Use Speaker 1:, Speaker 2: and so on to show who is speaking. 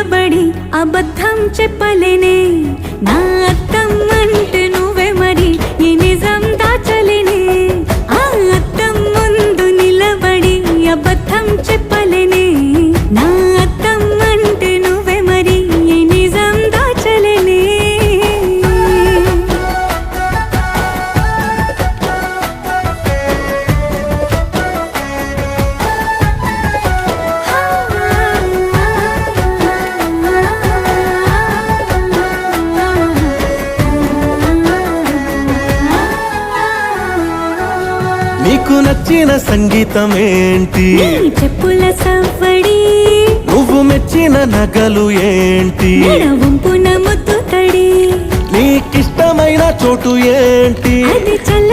Speaker 1: నిలబడి అబద్ధం చెప్పలేనే నా అద్దం అంటే నువ్వే మరి ఈ నిజం దాచలేనే ఆ అద్దం ముందు నిలబడి అబద్ధం చెప్పలేనే నా అద్దం అంటే నువ్వే మరి ఈ నిజం దాచలేనే
Speaker 2: నీకు నచ్చిన సంగీతం ఏంటి
Speaker 1: నీ చెప్పుల సవ్వడి
Speaker 2: నువ్వు మెచ్చిన నగలు ఏంటి
Speaker 1: వంపున ముద్దు తడి
Speaker 2: నీకిష్టమైన చోటు ఏంటి
Speaker 1: అది చల్ల